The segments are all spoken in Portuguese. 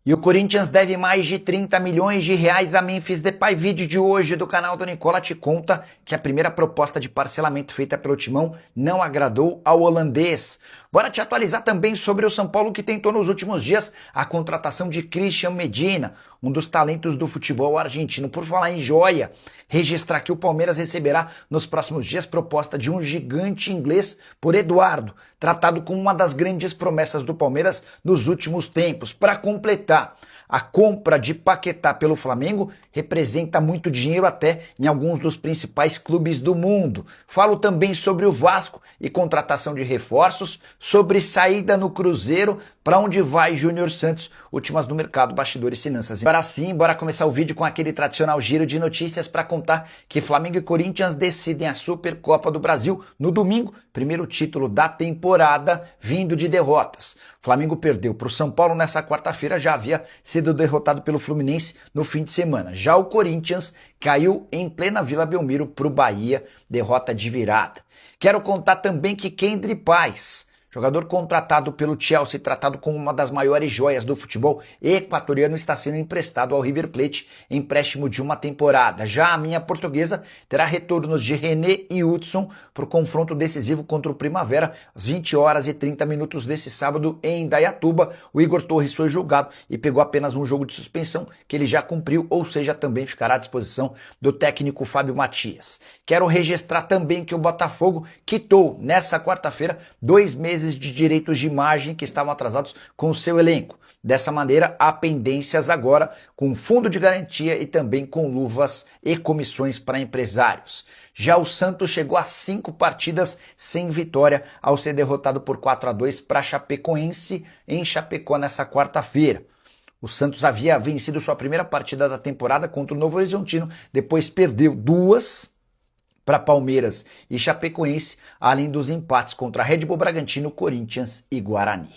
E o Corinthians deve mais de 30 milhões de reais a Memphis Depay. Vídeo de hoje do canal do Nicola te conta que a primeira proposta de parcelamento feita pelo Timão não agradou ao holandês. Bora te atualizar também sobre o São Paulo, que tentou nos últimos dias a contratação de Christian Medina, um dos talentos do futebol argentino. Por falar em joia, registrar que o Palmeiras receberá nos próximos dias proposta de um gigante inglês por Eduardo, tratado como uma das grandes promessas do Palmeiras nos últimos tempos. Para completar, a compra de Paquetá pelo Flamengo representa muito dinheiro até em alguns dos principais clubes do mundo. Falo também sobre o Vasco e contratação de reforços, sobre saída no Cruzeiro, para onde vai Júnior Santos, últimas do mercado, bastidores, finanças. Agora sim, bora começar o vídeo com aquele tradicional giro de notícias para contar que Flamengo e Corinthians decidem a Supercopa do Brasil no domingo, primeiro título da temporada, vindo de derrotas. Flamengo perdeu para o São Paulo nessa quarta-feira, já havia sido derrotado pelo Fluminense no fim de semana. Já o Corinthians caiu em plena Vila Belmiro para o Bahia, derrota de virada. Quero contar também que Kendry Páez, jogador contratado pelo Chelsea, tratado como uma das maiores joias do futebol equatoriano, está sendo emprestado ao River Plate em empréstimo de uma temporada. Já a minha portuguesa terá retornos de René e Hudson para o confronto decisivo contra o Primavera, às 20 horas e 30 minutos desse sábado em Indaiatuba. O Igor Torres foi julgado e pegou apenas um jogo de suspensão que ele já cumpriu, ou seja, também ficará à disposição do técnico Fábio Matias. Quero registrar também que o Botafogo quitou nessa quarta-feira 2 meses de direitos de imagem que estavam atrasados com o seu elenco. Dessa maneira, há pendências agora com fundo de garantia e também com luvas e comissões para empresários. Já o Santos chegou a 5 partidas sem vitória ao ser derrotado por 4-2 para Chapecoense em Chapecó nessa quarta-feira. O Santos havia vencido sua primeira partida da temporada contra o Novo Horizontino, depois perdeu 2 para Palmeiras e Chapecoense, além dos empates contra Red Bull Bragantino, Corinthians e Guarani.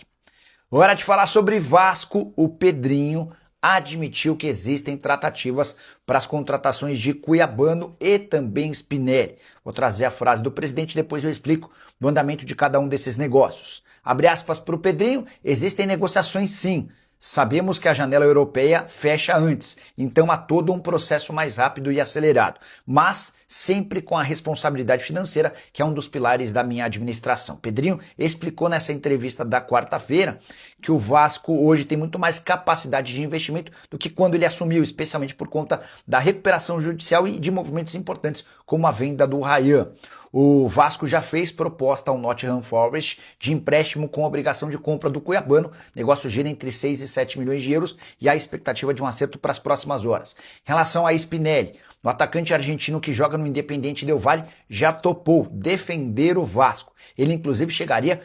Hora de falar sobre Vasco. O Pedrinho admitiu que existem tratativas para as contratações de Cuiabano e também Spinelli. Vou trazer a frase do presidente, depois eu explico o andamento de cada um desses negócios. Abre aspas para o Pedrinho: existem negociações sim. Sabemos que a janela europeia fecha antes, então há todo um processo mais rápido e acelerado, mas sempre com a responsabilidade financeira, que é um dos pilares da minha administração. Pedrinho explicou nessa entrevista da quarta-feira que o Vasco hoje tem muito mais capacidade de investimento do que quando ele assumiu, especialmente por conta da recuperação judicial e de movimentos importantes, como a venda do Ryan. O Vasco já fez proposta ao Nottingham Forest de empréstimo com obrigação de compra do Cuiabano. O negócio gira entre 6 e 7 milhões de euros e há expectativa de um acerto para as próximas horas. Em relação a Spinelli, o atacante argentino que joga no Independiente Del Valle já topou defender o Vasco. Ele inclusive chegaria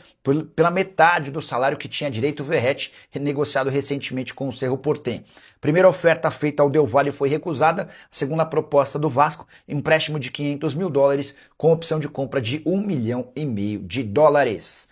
pela metade do salário que tinha direito o Verratti, renegociado recentemente com o Cerro Porteño. Primeira oferta feita ao Del Valle foi recusada. A segunda proposta do Vasco, empréstimo de $500 mil com opção de compra de $1,5 milhão de dólares.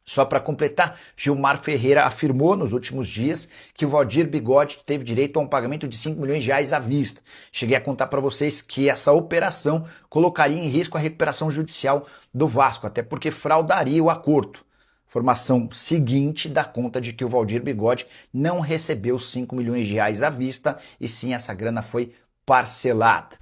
Só para completar, Gilmar Ferreira afirmou nos últimos dias que o Valdir Bigode teve direito a um pagamento de R$5 milhões à vista. Cheguei a contar para vocês que essa operação colocaria em risco a recuperação judicial do Vasco, até porque fraudaria o acordo. Informação seguinte dá conta de que o Valdir Bigode não recebeu R$5 milhões à vista, e sim essa grana foi parcelada.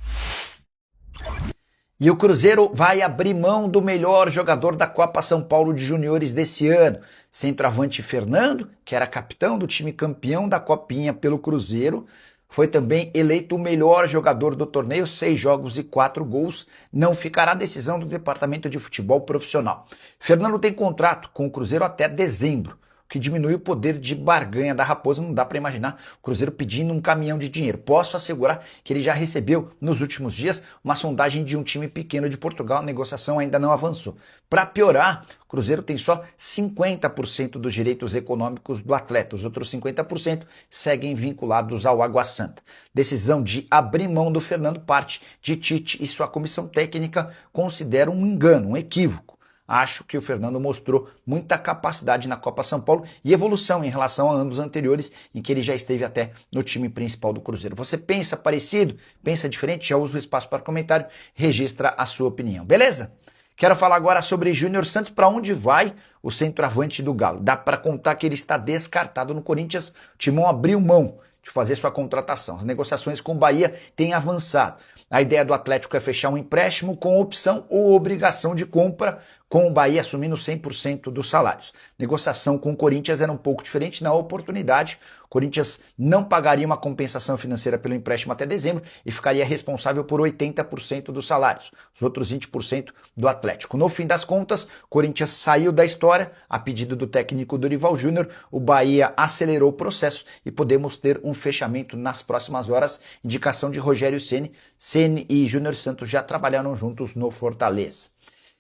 E o Cruzeiro vai abrir mão do melhor jogador da Copa São Paulo de Juniores desse ano. Centroavante Fernando, que era capitão do time campeão da Copinha pelo Cruzeiro, foi também eleito o melhor jogador do torneio, 6 jogos e 4 gols. Não ficará a decisão do departamento de futebol profissional. Fernando tem contrato com o Cruzeiro até dezembro, que diminui o poder de barganha da Raposa. Não dá para imaginar o Cruzeiro pedindo um caminhão de dinheiro. Posso assegurar que ele já recebeu nos últimos dias uma sondagem de um time pequeno de Portugal. A negociação ainda não avançou. Para piorar, o Cruzeiro tem só 50% dos direitos econômicos do atleta. Os outros 50% seguem vinculados ao Água Santa. Decisão de abrir mão do Fernando parte de Tite e sua comissão técnica considera um engano, um equívoco. Acho que o Fernando mostrou muita capacidade na Copa São Paulo e evolução em relação a anos anteriores, em que ele já esteve até no time principal do Cruzeiro. Você pensa parecido? Pensa diferente? Já usa o espaço para comentário, registra a sua opinião, beleza? Quero falar agora sobre Júnior Santos. Para onde vai o centroavante do Galo? Dá para contar que ele está descartado no Corinthians. O Timão abriu mão de fazer sua contratação. As negociações com o Bahia têm avançado. A ideia do Atlético é fechar um empréstimo com opção ou obrigação de compra, com o Bahia assumindo 100% dos salários. Negociação com o Corinthians era um pouco diferente. Na oportunidade, o Corinthians não pagaria uma compensação financeira pelo empréstimo até dezembro e ficaria responsável por 80% dos salários, os outros 20% do Atlético. No fim das contas, o Corinthians saiu da história. A pedido do técnico Dorival Júnior, o Bahia acelerou o processo e podemos ter um fechamento nas próximas horas. Indicação de Rogério Ceni. Ceni e Júnior Santos já trabalharam juntos no Fortaleza.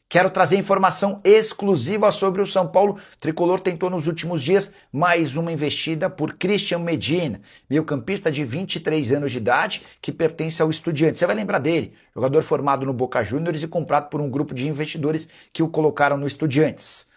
Quero trazer informação exclusiva sobre o São Paulo. O tricolor tentou nos últimos dias mais uma investida por Christian Medina, meio-campista de 23 anos de idade, que pertence ao Estudiantes. Você vai lembrar dele, jogador formado no Boca Juniors e comprado por um grupo de investidores que o colocaram no Estudiantes.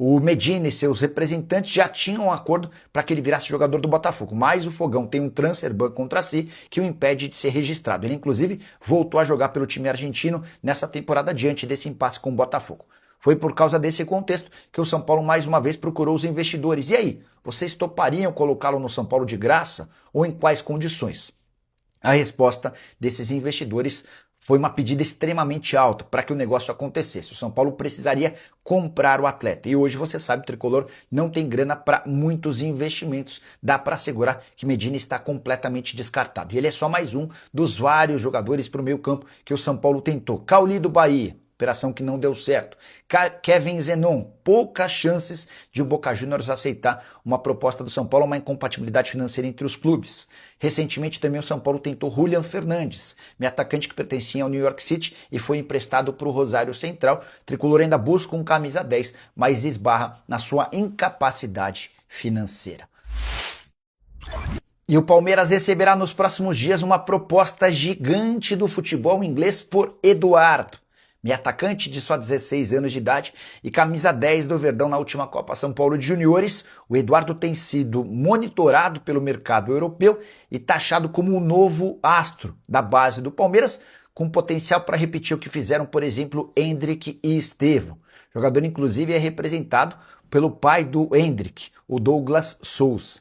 O Medina e seus representantes já tinham um acordo para que ele virasse jogador do Botafogo, mas o Fogão tem um transfer ban contra si que o impede de ser registrado. Ele, inclusive, voltou a jogar pelo time argentino nessa temporada diante desse impasse com o Botafogo. Foi por causa desse contexto que o São Paulo mais uma vez procurou os investidores. E aí, vocês topariam colocá-lo no São Paulo de graça ou em quais condições? A resposta desses investidores foi uma pedida extremamente alta para que o negócio acontecesse. O São Paulo precisaria comprar o atleta. E hoje, você sabe, o tricolor não tem grana para muitos investimentos. Dá para assegurar que Medina está completamente descartado. E ele é só mais um dos vários jogadores para o meio campo que o São Paulo tentou. Cauli do Bahia, operação que não deu certo. Kevin Zenon, poucas chances de o Boca Juniors aceitar uma proposta do São Paulo, uma incompatibilidade financeira entre os clubes. Recentemente também o São Paulo tentou Julian Fernandes, meio atacante que pertencia ao New York City e foi emprestado para o Rosário Central. O tricolor ainda busca um camisa 10, mas esbarra na sua incapacidade financeira. E o Palmeiras receberá nos próximos dias uma proposta gigante do futebol inglês por Eduardo, meio atacante de só 16 anos de idade e camisa 10 do Verdão na última Copa São Paulo de Juniores. O Eduardo tem sido monitorado pelo mercado europeu e taxado como o novo astro da base do Palmeiras, com potencial para repetir o que fizeram, por exemplo, Endrick e Estevão. O jogador, inclusive, é representado pelo pai do Endrick, o Douglas Souza.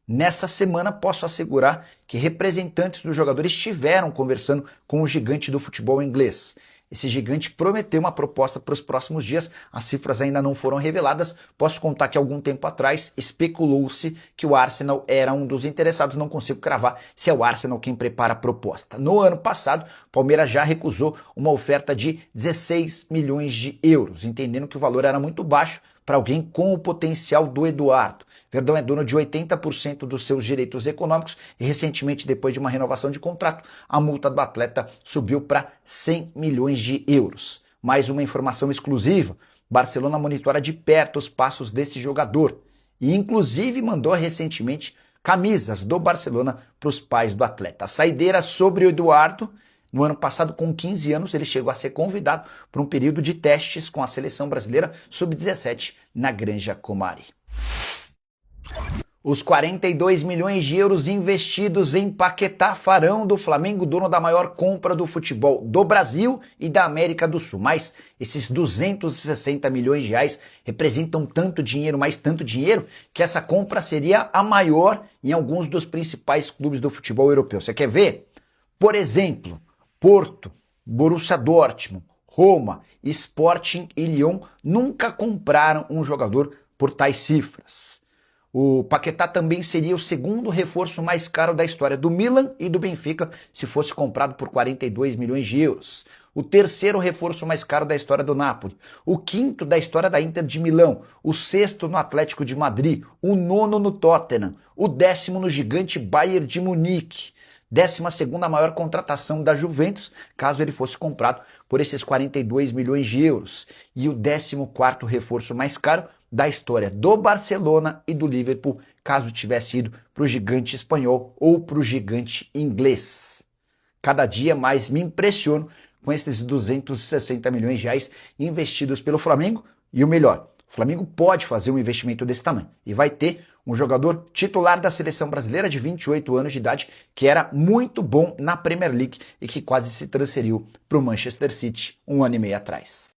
Nessa semana, posso assegurar que representantes do jogador estiveram conversando com o gigante do futebol inglês. Esse gigante prometeu uma proposta para os próximos dias, as cifras ainda não foram reveladas. Posso contar que algum tempo atrás especulou-se que o Arsenal era um dos interessados, não consigo cravar se é o Arsenal quem prepara a proposta. No ano passado, o Palmeiras já recusou uma oferta de 16 milhões de euros, entendendo que o valor era muito baixo para alguém com o potencial do Eduardo. Verdão é dono de 80% dos seus direitos econômicos e recentemente, depois de uma renovação de contrato, a multa do atleta subiu para 100 milhões de euros. Mais uma informação exclusiva: Barcelona monitora de perto os passos desse jogador e inclusive mandou recentemente camisas do Barcelona para os pais do atleta. A saideira sobre o Eduardo: no ano passado, com 15 anos, ele chegou a ser convidado para um período de testes com a seleção brasileira sub-17 na Granja Comari. Os 42 milhões de euros investidos em Paquetá farão do Flamengo dono da maior compra do futebol do Brasil e da América do Sul. Mas esses 260 milhões de reais representam tanto dinheiro, mais tanto dinheiro, que essa compra seria a maior em alguns dos principais clubes do futebol europeu. Você quer ver? Por exemplo, Porto, Borussia Dortmund, Roma, Sporting e Lyon nunca compraram um jogador por tais cifras. O Paquetá também seria o segundo reforço mais caro da história do Milan e do Benfica, se fosse comprado por 42 milhões de euros. O terceiro reforço mais caro da história do Napoli. O quinto da história da Inter de Milão. O sexto no Atlético de Madrid. O nono no Tottenham. O 10º no gigante Bayern de Munique. 12ª maior contratação da Juventus, caso ele fosse comprado por esses 42 milhões de euros. E o 14º reforço mais caro da história do Barcelona e do Liverpool, caso tivesse ido para o gigante espanhol ou para o gigante inglês. Cada dia mais me impressiono com esses 260 milhões de reais investidos pelo Flamengo. E o melhor, o Flamengo pode fazer um investimento desse tamanho e vai ter um jogador titular da seleção brasileira de 28 anos de idade, que era muito bom na Premier League e que quase se transferiu para o Manchester City um ano e meio atrás.